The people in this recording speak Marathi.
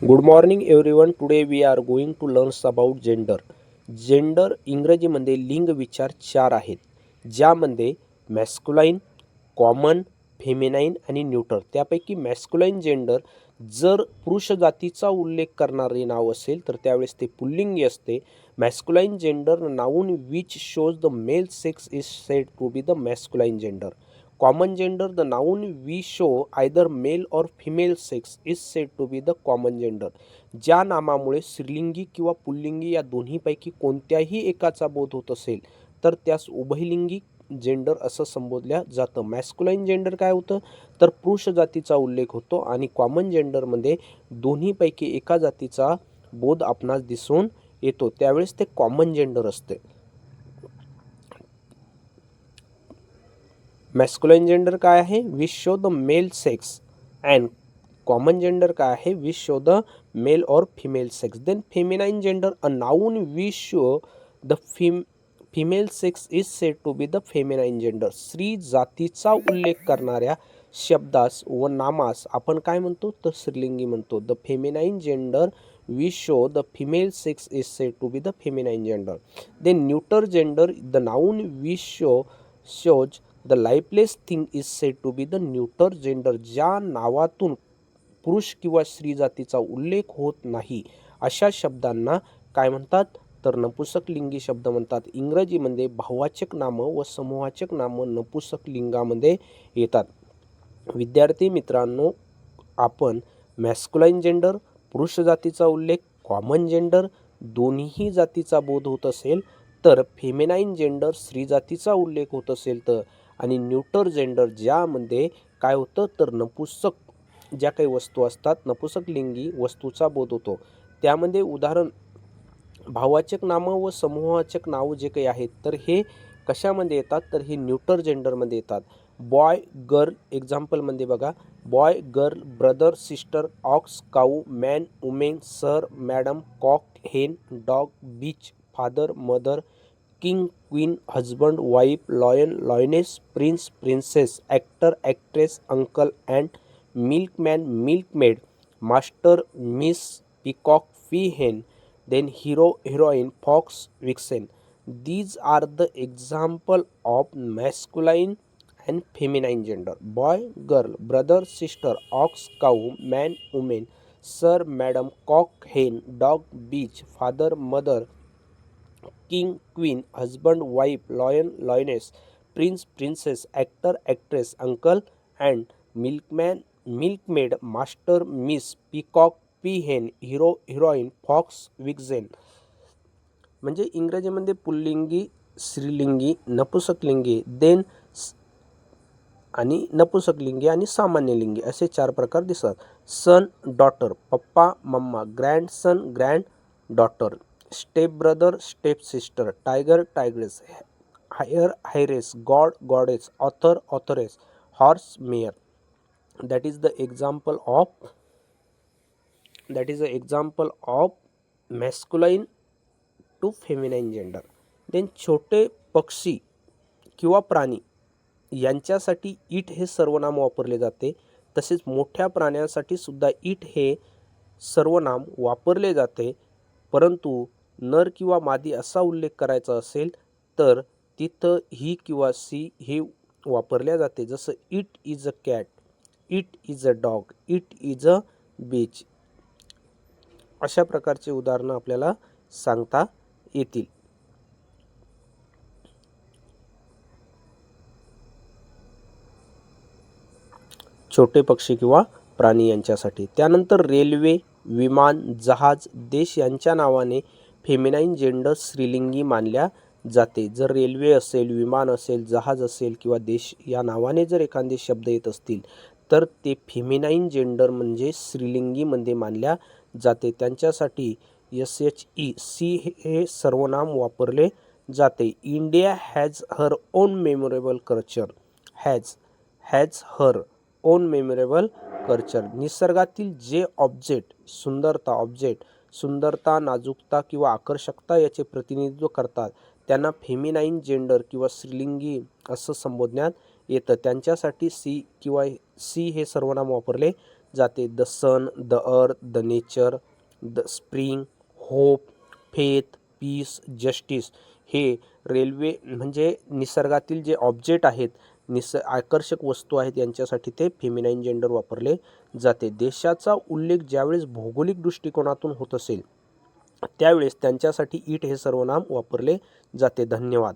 Good morning everyone. Today we are going to learn about gender. Gender इंग्रजीमध्ये लिंग विचार 4 आहेत, ज्यामध्ये मॅस्क्युलाइन, कॉमन, फेमिनाइन आणि न्यूटर. त्यापैकी मॅस्क्युलाइन जेंडर जर पुरुष जातीचा उल्लेख करणारे नाव असेल तर त्यावेळेस ते पुल्लिंगी असते. Masculine gender noun which shows the male sex is said to be the masculine gender. Common gender, the noun we show either male or female sex is said to be the common gender. ज्या नामामुळे स्त्रीलिंगी किंवा पुल्लिंगी या दोन्हीपैकी कोणत्याही एकाचा बोध होत असेल तर त्यास उभयलिंगी जेंडर असं संबोधल्या जातं. मॅस्क्युलाइन जेंडर काय होतं तर पुरुष जातीचा उल्लेख होतो आणि कॉमन जेंडरमध्ये दोन्हीपैकी एका जातीचा बोध आपणास दिसून येतो, त्यावेळेस ते कॉमन जेंडर असते. मॅस्क्युलाइन जेंडर काय आहे, which show the male sex, and common gender काय आहे, विच शो द मेल और female sex. Then feminine gender, a noun which show the female sex is said to be the feminine gender. स्त्री जातीचा उल्लेख करणाऱ्या शब्दास व नामास आपण काय म्हणतो तर स्त्रीलिंगी म्हणतो. The feminine gender which show the female sex is said to be the feminine gender. Then neuter gender, the noun which shows the lifeless thing is said to be the neuter gender. ज्या नावातून पुरुष किंवा स्त्री जातीचा उल्लेख होत नाही अशा शब्दांना काय म्हणतात तर नपुंसक लिंगी शब्द म्हणतात. इंग्रजीमध्ये भाववाचक नामं व समूहवाचक नामं नपुंसक लिंगामध्ये येतात. विद्यार्थी मित्रांनो, आपण मॅस्क्युलाइन जेंडर, पुरुष जातीचा उल्लेख, कॉमन जेंडर दोन्ही जातीचा बोध होत असेल तर फेमिनाइन जेंडर स्त्री जातीचा उल्लेख होत असेल तर, आणि न्यूटर जेंडर ज्यामध्ये काय होतं तर नपुंसक ज्या काही वस्तू असतात नपुंसक लिंगी वस्तूचा बोध होतो. त्यामध्ये उदाहरण भाववाचक नामं व समूहवाचक नावं जे काही आहेत तर हे कशामध्ये येतात तर हे न्यूटर जेंडरमध्ये येतात. बॉय गर्ल एक्झाम्पलमध्ये बघा, boy girl, brother sister, ox cow, man women, sir madam, cock hen, dog bitch, father mother, king queen, husband wife, lion lioness, prince princess, actor actress, uncle aunt, milkman milkmaid, master miss, peacock peahen, then hero heroine, fox vixen. These are the example of masculine and feminine gender. Boy girl, brother sister, ox cow, man woman, sir madam, cock hen, dog beach, father mother, king queen, husband wife, lion lioness, prince princess, actor actress, uncle and milkman milkmaid, master miss, peacock peahen, hero heroine, fox vixen. म्हणजे इंग्रजीमध्ये पुल्लिंगी, स्त्रीलिंगी, नपुंसकलिंगी, देन आणि नपुंसकलिंगी आणि सामान्यलिंगी असे 4 प्रकार दिसतात. Son daughter, papa mamma, grandson granddaughter, step brother step sister, tiger tigress, heir heiress, god goddess, author authoress, horse mare. That is the example of masculine to feminine gender. Then छोटे पक्षी किंवा प्राणी यांच्यासाठी इट हे सर्वनाम वापरले जाते. तसेच मोठ्या प्राण्यांसाठी सुद्धा इट हे सर्वनाम वापरले जाते. परंतु नर किंवा मादी असा उल्लेख करायचा असेल तर तिथं ही किंवा सी हे वापरल्या जाते. जसं it is a cat, it is a dog, it is a beach. अशा प्रकारचे उदाहरणं आपल्याला सांगता येतील. छोटे पक्षी किंवा प्राणी यांच्यासाठी. त्यानंतर रेल्वे, विमान, जहाज, देश यांच्या नावाने फेमिनाइन जेंडर स्त्रीलिंगी मानल्या जाते. जर रेल्वे असेल, विमान असेल, जहाज असेल किंवा देश या नावाने जर एखादे शब्द येत असतील तर ते फेमिनाइन जेंडर म्हणजे स्त्रीलिंगीमध्ये मानल्या जाते. त्यांच्यासाठी SHE सी हे सर्वनाम वापरले जाते. India has her own memorable culture, has her own memorable culture. निसर्गातील जे ऑब्जेक्ट सुंदरता, नाजूकता किंवा आकर्षकता याचे प्रतिनिधित्व करतात त्यांना फेमिनाइन जेंडर किंवा स्त्रीलिंगी असं संबोधण्यात येतं. त्यांच्यासाठी सी हे सर्वनाम वापरले जाते. The sun, the earth, the nature, the spring, hope, faith, peace, justice हे रेल्वे म्हणजे निसर्गातील जे ऑब्जेक्ट आहेत, आकर्षक वस्तू आहेत, यांच्यासाठी ते फेमिनाईन जेंडर वापरले जाते. देशाचा उल्लेख ज्यावेळेस भौगोलिक दृष्टिकोनातून होत असेल त्यावेळेस त्यांच्यासाठी इट हे सर्वनाम वापरले जाते. धन्यवाद.